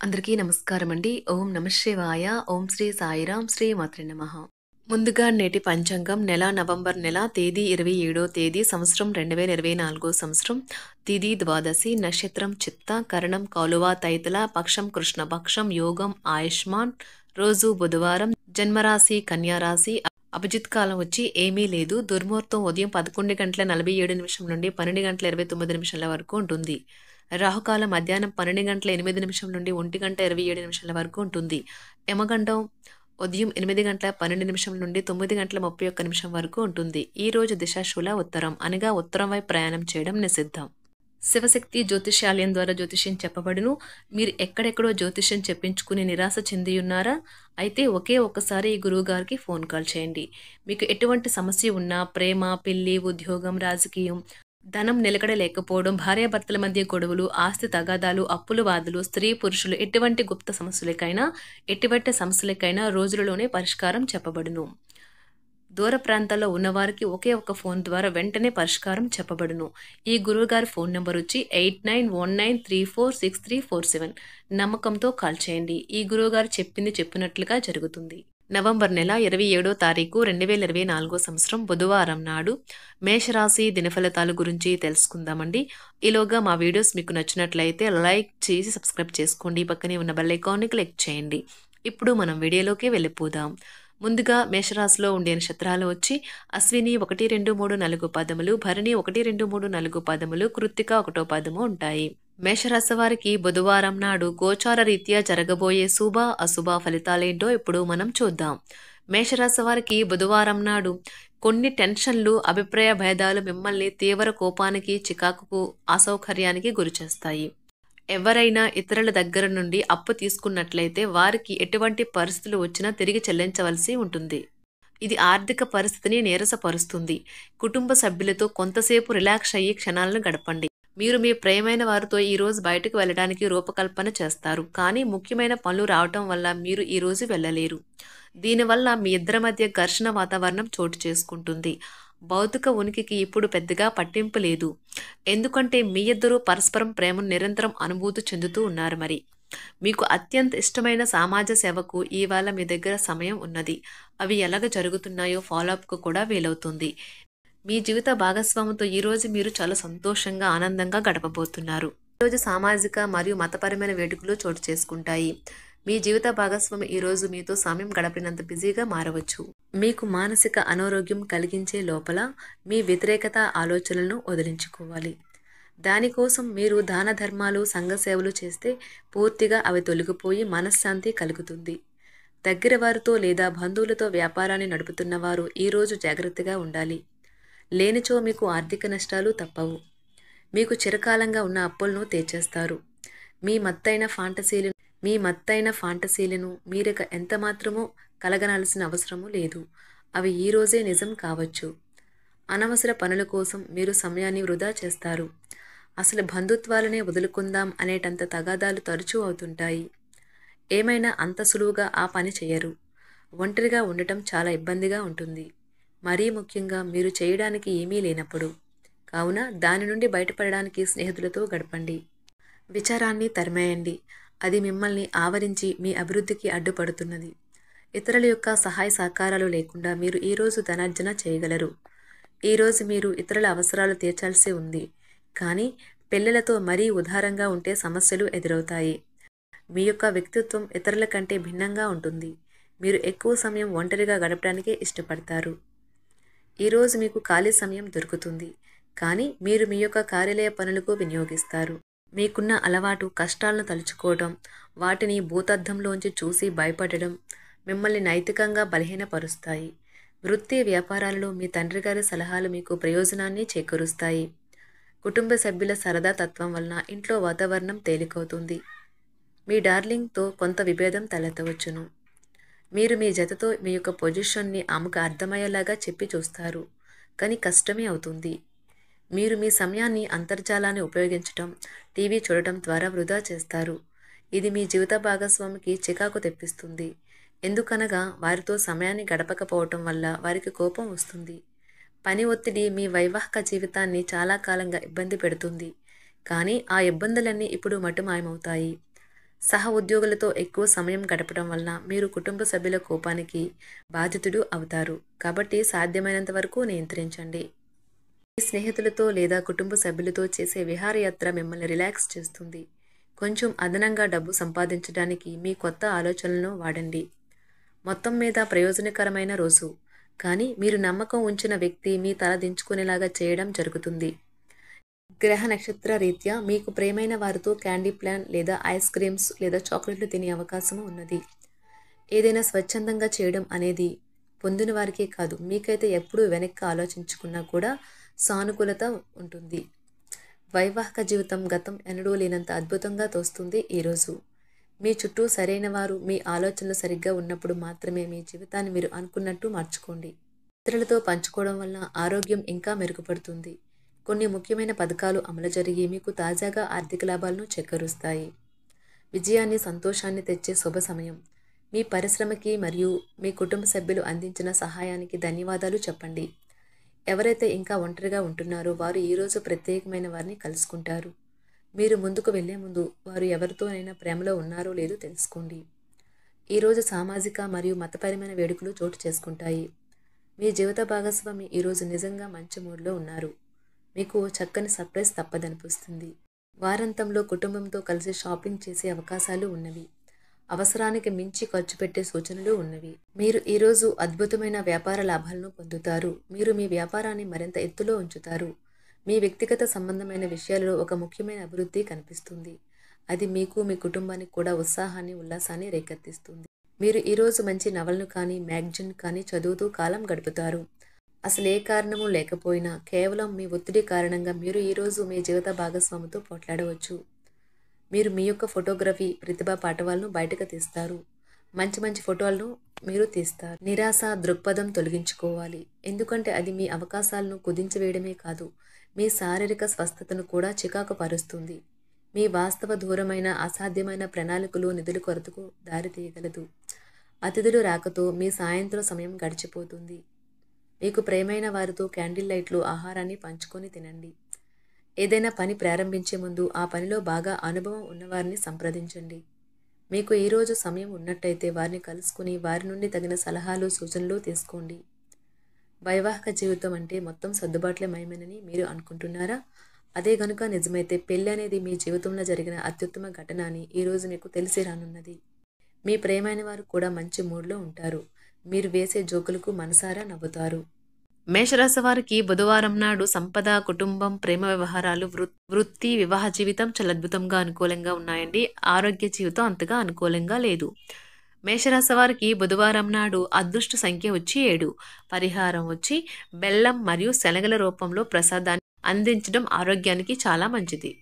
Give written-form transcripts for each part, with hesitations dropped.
అందరికీ నమస్కారమండి. ఓం నమః శివాయ. ఓం శ్రీ సాయిరాం. శ్రీ మాత్రే నమః. ముందుగా నేటి పంచాంగం నెల నవంబర్ నెల తేదీ 27వ తేదీ సంవత్సరం 2024 సంవత్సరం తిథి ద్వాదశి నక్షత్రం చిత్త కరణం కౌలువ తైతల పక్షం కృష్ణపక్షం యోగం ఆయుష్మాన్ రోజు బుధవారం జన్మరాశి కన్యారాశి అభిజిత్ కాలం వచ్చి ఏమీ లేదు. దుర్ముహూర్తం ఉదయం 11:47 నుండి 12:29 వరకు ఉంటుంది. రాహుకాలం మధ్యాహ్నం 12:08 నుండి 1:27 వరకు ఉంటుంది. యమగండం ఉదయం 8:12 నుండి 9:31 వరకు ఉంటుంది. ఈ రోజు దిశాశూల ఉత్తరం అనగా ఉత్తరం వైపు ప్రయాణం చేయడం నిషిద్ధం. శివశక్తి జ్యోతిష్యాలయం ద్వారా జ్యోతిష్యం చెప్పబడును. మీరు ఎక్కడెక్కడో జ్యోతిష్యం చెప్పించుకుని నిరాశ చెందియున్నారా? అయితే ఒకే ఒక్కసారి ఈ గురువు గారికి ఫోన్ కాల్ చేయండి. మీకు ఎటువంటి సమస్య ఉన్నా ప్రేమ, పెళ్లి, ఉద్యోగం, రాజకీయం, ధనం నిలకడ లేకపోవడం, భార్యాభర్తల మధ్య గొడవలు, ఆస్తి తగాదాలు, అప్పులు బాధలు, స్త్రీ పురుషులు ఎటువంటి గుప్త సమస్యలకైనా రోజులలోనే పరిష్కారం చెప్పబడును. దూర ప్రాంతాల్లో ఉన్నవారికి ఒకే ఒక్క ఫోన్ ద్వారా వెంటనే పరిష్కారం చెప్పబడును. ఈ గురువుగారి ఫోన్ నెంబర్ వచ్చి 8919346347. నమ్మకంతో కాల్ చేయండి. ఈ గురువుగారు చెప్పింది చెప్పినట్లుగా జరుగుతుంది. నవంబర్ నెల 27వ తారీఖు 2024 సంవత్సరం బుధవారం నాడు మేషరాశి దినఫలితాల గురించి తెలుసుకుందామండి. ఈలోగా మా వీడియోస్ మీకు నచ్చినట్లయితే లైక్ చేసి సబ్స్క్రైబ్ చేసుకోండి. పక్కనే ఉన్న బెల్ ఐకాన్ని క్లిక్ చేయండి. ఇప్పుడు మనం వీడియోలోకి వెళ్ళిపోదాం. ముందుగా మేషరాశిలో ఉండే నక్షత్రాలు వచ్చి అశ్విని 1, 2, 3, 4 పదములు, భరణి 1, 2, 3, 4 పదములు, కృత్తిక 1వ పదము ఉంటాయి. మేషరాశి వారికి బుధవారం నాడు గోచార రీత్యా జరగబోయే శుభ అశుభ ఫలితాలేంటో ఇప్పుడు మనం చూద్దాం. మేషరాశి వారికి బుధవారం నాడు కొన్ని టెన్షన్లు, అభిప్రాయ భేదాలు మిమ్మల్ని తీవ్ర కోపానికి, చికాకుకు, అసౌకర్యానికి గురిచేస్తాయి. ఎవరైనా ఇతరుల దగ్గర నుండి అప్పు తీసుకున్నట్లయితే వారికి ఎటువంటి పరిస్థితులు వచ్చినా తిరిగి చెల్లించవలసి ఉంటుంది. ఇది ఆర్థిక పరిస్థితిని నీరసపరుస్తుంది. కుటుంబ సభ్యులతో కొంతసేపు రిలాక్స్ అయ్యి క్షణాలను గడపండి. మీరు మీ ప్రియమైన వారితో ఈ రోజు బయటకు వెళ్ళడానికి రూపకల్పన చేస్తారు. కానీ ముఖ్యమైన పనులు రావటం వల్ల మీరు ఈ రోజు వెళ్ళలేరు. దీనివల్ల మీ ఇద్దరి మధ్య ఘర్షణ వాతావరణం చోటు చేసుకుంటుంది. భౌతిక ఉనికికి ఇప్పుడు పెద్దగా పట్టింపు లేదు. ఎందుకంటే మీ ఇద్దరూ పరస్పరం ప్రేమను నిరంతరం అనుభూతి చెందుతూ ఉన్నారు. మరి మీకు అత్యంత ఇష్టమైన సమాజ సేవకు ఇవాళ మీ దగ్గర సమయం ఉన్నది. అవి ఎలాగ జరుగుతున్నాయో ఫాలోఅప్కు కూడా వీలవుతుంది. మీ జీవిత భాగస్వామితో ఈరోజు మీరు చాలా సంతోషంగా, ఆనందంగా గడపబోతున్నారు. ఈరోజు సామాజిక మరియు మతపరమైన వేడుకలు చోటు చేసుకుంటాయి. మీ జీవిత భాగస్వామి ఈరోజు మీతో సమయం గడపినంత బిజీగా మారవచ్చు. మీకు మానసిక అనారోగ్యం కలిగించే లోపల మీ వ్యతిరేకత ఆలోచనలను వదిలించుకోవాలి. దానికోసం మీరు దాన ధర్మాలు, సంఘ సేవలు చేస్తే పూర్తిగా అవి తొలగిపోయి మనశ్శాంతి కలుగుతుంది. దగ్గర వారితో లేదా బంధువులతో వ్యాపారాన్ని నడుపుతున్న వారు ఈరోజు జాగ్రత్తగా ఉండాలి. లేనిచో మీకు ఆర్థిక నష్టాలు తప్పవు. మీకు చిరకాలంగా ఉన్న అప్పులను తీర్చేస్తారు. మీ మత్తైన ఫాంటసీలను మీరిక ఎంత మాత్రమూ కలగనాల్సిన అవసరము లేదు. అవి ఈరోజే నిజం కావచ్చు. అనవసర పనుల కోసం మీరు సమయాన్ని వృధా చేస్తారు. అసలు బంధుత్వాలనే వదులుకుందాం అనేటంత తగాదాలు తరచూ అవుతుంటాయి. ఏమైనా అంత సులువుగా ఆ పని చేయరు. ఒంటరిగా ఉండటం చాలా ఇబ్బందిగా ఉంటుంది. మరీ ముఖ్యంగా మీరు చేయడానికి ఏమీ లేనప్పుడు. కావున దాని నుండి బయటపడడానికి స్నేహితులతో గడపండి. విచారాన్ని తరిమేయండి. అది మిమ్మల్ని ఆవరించి మీ అభివృద్ధికి అడ్డుపడుతున్నది. ఇతరుల యొక్క సహాయ సహకారాలు లేకుండా మీరు ఈరోజు ధనార్జన చేయగలరు. ఈరోజు మీరు ఇతరుల అవసరాలు తీర్చాల్సి ఉంది. కానీ పిల్లలతో మరీ ఉదారంగా ఉంటే సమస్యలు ఎదురవుతాయి. మీ యొక్క వ్యక్తిత్వం ఇతరుల కంటే భిన్నంగా ఉంటుంది. మీరు ఎక్కువ సమయం ఒంటరిగా గడపడానికే ఇష్టపడతారు. ఈరోజు మీకు ఖాళీ సమయం దొరుకుతుంది. కానీ మీరు మీ యొక్క కార్యాలయ పనులకు వినియోగిస్తారు. మీకున్న అలవాటు కష్టాలను తలుచుకోవడం, వాటిని భూతద్దంలోంచి చూసి భయపడడం మిమ్మల్ని నైతికంగా బలహీనపరుస్తాయి. వృత్తి వ్యాపారాలలో మీ తండ్రి గారి సలహాలు మీకు ప్రయోజనాన్ని చేకూరుస్తాయి. కుటుంబ సభ్యుల సరదా తత్వం వలన ఇంట్లో వాతావరణం తేలికవుతుంది. మీ డార్లింగ్తో కొంత విభేదం తలెత్తవచ్చును. మీరు మీ జతతో మీ యొక్క పొజిషన్ని ఆమెకు అర్థమయ్యేలాగా చెప్పి చూస్తారు. కానీ కష్టమే అవుతుంది. మీరు మీ సమయాన్ని అంతర్జాలాన్ని ఉపయోగించటం, టీవీ చూడటం ద్వారా వృధా చేస్తారు. ఇది మీ జీవిత భాగస్వామికి చికాకు తెప్పిస్తుంది. ఎందుకనగా వారితో సమయాన్ని గడపకపోవటం వల్ల వారికి కోపం వస్తుంది. పని ఒత్తిడి మీ వైవాహిక జీవితాన్ని చాలా కాలంగా ఇబ్బంది పెడుతుంది. కానీ ఆ ఇబ్బందులన్నీ ఇప్పుడు మటుమాయమవుతాయి. సహ ఉద్యోగులతో ఎక్కువ సమయం గడపడం వలన మీరు కుటుంబ సభ్యుల కోపానికి బాధితుడు అవుతారు. కాబట్టి సాధ్యమైనంత వరకు నియంత్రించండి. మీ స్నేహితులతో లేదా కుటుంబ సభ్యులతో చేసే విహారయాత్ర మిమ్మల్ని రిలాక్స్ చేస్తుంది. కొంచెం అదనంగా డబ్బు సంపాదించడానికి మీ కొత్త ఆలోచనలను వాడండి. మొత్తం మీద ప్రయోజనకరమైన రోజు. కానీ మీరు నమ్మకం ఉంచిన వ్యక్తి మీ తల దించుకునేలాగా చేయడం జరుగుతుంది. గ్రహ నక్షత్ర రీత్యా మీకు ప్రియమైన వారితో క్యాండీ ప్లాన్ లేదా ఐస్ క్రీమ్స్ లేదా చాక్లెట్లు తినే అవకాశం ఉన్నది. ఏదైనా స్వచ్ఛందంగా చేయడం అనేది పొందిన వారికే కాదు, మీకైతే ఎప్పుడూ వెనక్కి ఆలోచించుకున్నా కూడా సానుకూలత ఉంటుంది. వైవాహిక జీవితం గతం ఎన్నడూ లేనంత అద్భుతంగా తోస్తుంది ఈరోజు. మీ చుట్టూ సరైన వారు, మీ ఆలోచనలు సరిగ్గా ఉన్నప్పుడు మాత్రమే మీ జీవితాన్ని మీరు అనుకున్నట్టు మార్చుకోండి. ఇతరులతో పంచుకోవడం వల్ల ఆరోగ్యం ఇంకా మెరుగుపడుతుంది. కొన్ని ముఖ్యమైన పథకాలు అమలు జరిగి మీకు తాజాగా ఆర్థిక లాభాలను చేకూరుస్తాయి. విజయాన్ని, సంతోషాన్ని తెచ్చే శుభ సమయం. మీ పరిశ్రమకి మరియు మీ కుటుంబ సభ్యులు అందించిన సహాయానికి ధన్యవాదాలు చెప్పండి. ఎవరైతే ఇంకా ఒంటరిగా ఉంటున్నారో వారు ఈరోజు ప్రత్యేకమైన వారిని కలుసుకుంటారు. మీరు ముందుకు వెళ్లే ముందు వారు ఎవరితోనైనా ప్రేమలో ఉన్నారో లేదో తెలుసుకోండి. ఈరోజు సామాజిక మరియు మతపరమైన వేడుకలు చోటు చేసుకుంటాయి. మీ జీవిత భాగస్వామి ఈరోజు నిజంగా మంచి మూడ్లో ఉన్నారు. మీకు చక్కని సర్ప్రైజ్ తప్పదనిపిస్తుంది. వారాంతంలో కుటుంబంతో కలిసి షాపింగ్ చేసే అవకాశాలు ఉన్నవి. అవసరానికి మించి ఖర్చు పెట్టే సూచనలు ఉన్నవి. మీరు ఈరోజు అద్భుతమైన వ్యాపార లాభాలను పొందుతారు. మీరు మీ వ్యాపారాన్ని మరింత ఎత్తులో ఉంచుతారు. మీ వ్యక్తిగత సంబంధమైన విషయాలలో ఒక ముఖ్యమైన అభివృద్ధి కనిపిస్తుంది. అది మీకు, మీ కుటుంబానికి కూడా ఉత్సాహాన్ని, ఉల్లాసాన్ని రేకెత్తిస్తుంది. మీరు ఈరోజు మంచి నవలను కానీ, మ్యాగజైన్ కానీ చదువుతూ కాలం గడుపుతారు. అసలు ఏ కారణము లేకపోయినా కేవలం మీ ఒత్తిడి కారణంగా మీరు ఈరోజు మీ జీవిత భాగస్వామితో పోట్లాడవచ్చు. మీరు మీ యొక్క ఫోటోగ్రఫీ ప్రతిభా పాటవాలను బయటకు తీస్తారు. మంచి మంచి ఫోటోలను మీరు తీస్తారు. నిరాశ దృక్పథం తొలగించుకోవాలి. ఎందుకంటే అది మీ అవకాశాలను కుదించివేయడమే కాదు, మీ శారీరక స్వస్థతను కూడా చికాకు పరుస్తుంది. మీ వాస్తవ దూరమైన అసాధ్యమైన ప్రణాళికలు నిధుల కొరతకు దారితీయగలదు. అతిథులు రాకతో మీ సాయంత్రం సమయం గడిచిపోతుంది. మీకు ప్రియమైన వారితో క్యాండిల్ లైట్లు, ఆహారాన్ని పంచుకొని తినండి. ఏదైనా పని ప్రారంభించే ముందు ఆ పనిలో బాగా అనుభవం ఉన్నవారిని సంప్రదించండి. మీకు ఈరోజు సమయం ఉన్నట్టయితే వారిని కలుసుకుని వారి నుండి తగిన సలహాలు, సూచనలు తీసుకోండి. వైవాహిక జీవితం అంటే మొత్తం సర్దుబాట్లే మయమేనని మీరు అనుకుంటున్నారా? అదే గనుక నిజమైతే పెళ్ళి అనేది మీ జీవితంలో జరిగిన అత్యుత్తమ ఘటన అని ఈరోజు మీకు తెలిసి రానున్నది. మీ ప్రియమైన వారు కూడా మంచి మూడ్లో ఉంటారు. మీరు వేసే జోకులకు మనసారా నవ్వుతారు. మేషరాశి వారికి బుధవారం నాడు సంపద, కుటుంబం, ప్రేమ వ్యవహారాలు, వృత్తి, వివాహ జీవితం చాలా అద్భుతంగా అనుకూలంగా ఉన్నాయండి. ఆరోగ్య జీవితం అంతగా అనుకూలంగా లేదు. మేషరాశి వారికి బుధవారం నాడు అదృష్ట సంఖ్య వచ్చి 7. పరిహారం వచ్చి బెల్లం మరియు శనగల రూపంలో ప్రసాదాన్ని అందించడం ఆరోగ్యానికి చాలా మంచిది.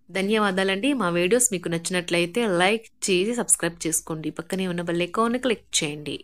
ధన్యవాదాలండి. మా వీడియోస్ మీకు నచ్చినట్లయితే లైక్ చేసి సబ్స్క్రైబ్ చేసుకోండి. పక్కనే ఉన్న బెల్ ఐకాన్ని క్లిక్ చేయండి.